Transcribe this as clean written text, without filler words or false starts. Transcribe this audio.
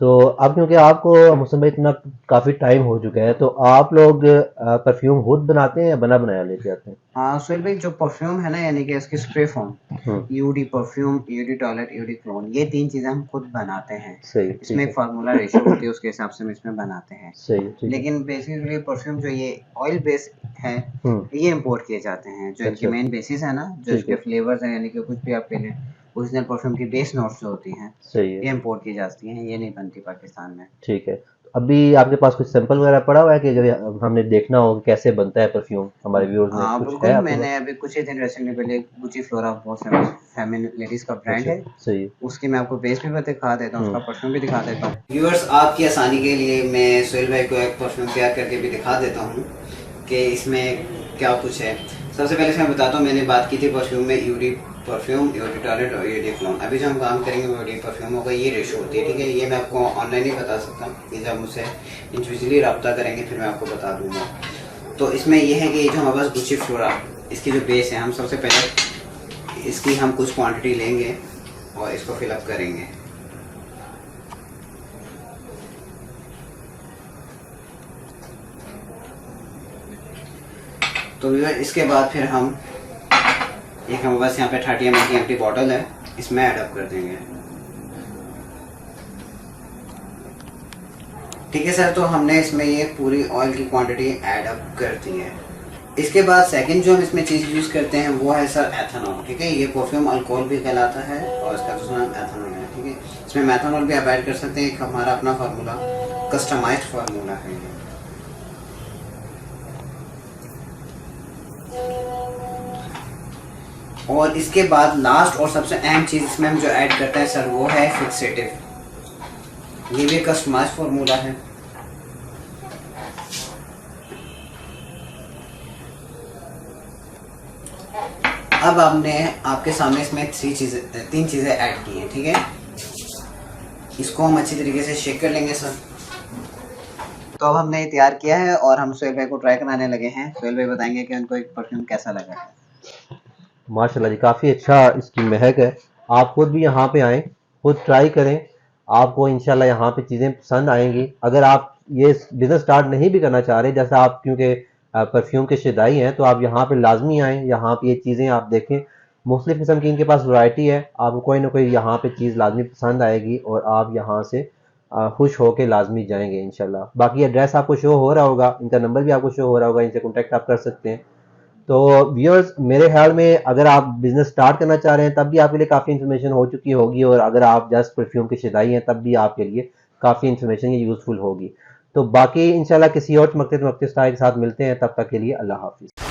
तो अब क्योंकि आपको मुझसे भाई इतना काफ़ी टाइम हो चुका है, तो आप लोग परफ्यूम खुद बनाते हैं या बना बनाया लेके आते हैं? हाँ सुहेल भाई, जो परफ्यूम है ना, यानी कि इसकी spray form, hmm. EOD perfume, EOD toilet, EOD cologne, ये 3 चीज़ें हम खुद बनाते हैं। सही, इसमें ठीक एक है। फार्मूला रेशियो होती है, उसके हिसाब से हम इसमें बनाते हैं। सही है, ठीक है। लेकिन बेसिकली परफ्यूम जो ये ऑयल बेस है, हम्म। ये इम्पोर्ट किए जाते हैं। जो इनके अच्छा। मेन बेसिस है ना, जो ठीक इसके है। फ्लेवर्स हैं, यानी कि कुछ भी आप ले लें, ओरिजिनल परफ्यूम की बेस नोट्स जो होती हैं, सही है। ये इम्पोर्ट की जाती हैं, ये नहीं बनती पाकिस्तान में। ठीक है। तो अभी आपके पास कुछ सैंपल वगैरह पड़ा हुआ है कि जब हमने देखना हो कि कैसे बनता है परफ्यूम, हमारे व्यूअर्स में हाँ कुछ है बिल्कुल, आपके पास? मैंने अभी कुछ ही दिन रिसेंटली पहले गुची फ्लोरा, बहुत फेमस फेमिनिन लेडीज़ का ब्रांड अच्छा। है, सही है। उसकी मैं आपको बेस भी दिखा देता हूँ, उसका हम्म। परफ्यूम भी दिखा देता हूँ। व्यूअर्स, आपकी आसानी के लिए मैं सुहेल भाई को एक परफ्यूम तैयार करके भी दिखा देता हूँ कि इसमें क्या कुछ है। सबसे पहले इसमें बताता हूँ, मैंने बात की थी परफ्यूम में यूडी परफ्यूम, यूडी टॉयलेट और यूडी क्लोन। अभी जो हम काम करेंगे वो यूडी परफ्यूम होगा, ये रेशो होती है, ठीक है। ये मैं आपको ऑनलाइन ही बता सकता हूँ, ये जब मुझसे इंडिविजुअली रब्ता करेंगे फिर मैं आपको बता दूंगा। तो इसमें यह है कि ये जो हमारे पास गुची फ्लोरा, इसकी जो बेस है, हम सबसे पहले इसकी हम कुछ क्वांटिटी लेंगे और इसको फिलअप करेंगे। तो इसके बाद फिर हम एक हमारे पास यहाँ पे 30 ml की एम्प्टी बॉटल है, इसमें ऐड अप कर देंगे। ठीक है सर, तो हमने इसमें ये पूरी ऑयल की क्वांटिटी ऐड अप कर दी है। इसके बाद सेकंड जो हम इसमें चीज़ यूज़ करते हैं वो है सर एथेनॉल, ठीक है। ये परफ्यूम अल्कोहल भी कहलाता है और इसका दूसरा नाम एथेनॉल है, ठीक है। इसमें मेथनॉल भी आप ऐड कर सकते हैं, एक हमारा अपना फार्मूला, कस्टमाइज्ड फार्मूला है ये। और इसके बाद लास्ट और सबसे अहम चीज़ इसमें हम जो ऐड करते हैं सर, वो है फिक्सेटिव। ये भी कस्टमाइज्ड फार्मूला है। अब आपने आपके सामने इसमें तीन चीज़ें ऐड की हैं, ठीक है। इसको हम अच्छी तरीके से शेक कर लेंगे सर। तो अब हमने ये तैयार किया है और हम सुहेल भाई को ट्राई कराने लगे हैं। सुहेल भाई बताएंगे कि उनको एक परफ्यूम कैसा लगा है। माशाल्लाह जी, काफ़ी अच्छा इसकी महक है। आप खुद भी यहाँ पे आएँ, खुद ट्राई करें, आपको इंशाल्लाह यहाँ पे चीज़ें पसंद आएँगी। अगर आप ये बिज़नेस स्टार्ट नहीं भी करना चाह रहे, जैसा आप क्योंकि परफ्यूम के शिदाई हैं, तो आप यहाँ पे लाज़मी आएँ, यहाँ पे ये चीज़ें आप देखें। मुख्तलिफ़ किस्म की इनके पास वैरायटी है, आपको कोई ना कोई यहाँ पे चीज़ लाज़मी पसंद आएगी और आप यहाँ से खुश होके लाज़मी जाएँगे इंशाल्लाह। बाकी एड्रेस आपको शो हो रहा होगा, इनका नंबर भी आपको शो हो रहा होगा, इनसे कॉन्टैक्ट आप कर सकते हैं। तो व्यूअर्स, मेरे ख्याल में अगर आप बिजनेस स्टार्ट करना चाह रहे हैं तब भी आपके लिए काफ़ी इन्फॉर्मेशन हो चुकी होगी, और अगर आप जस्ट परफ्यूम के शिदाई हैं तब भी आपके लिए काफ़ी इन्फॉर्मेशन ये यूज़फुल होगी। तो बाकी इंशाल्लाह किसी और चमकते चमकते स्टाइल के साथ मिलते हैं, तब तक के लिए अल्लाह हाफिज़।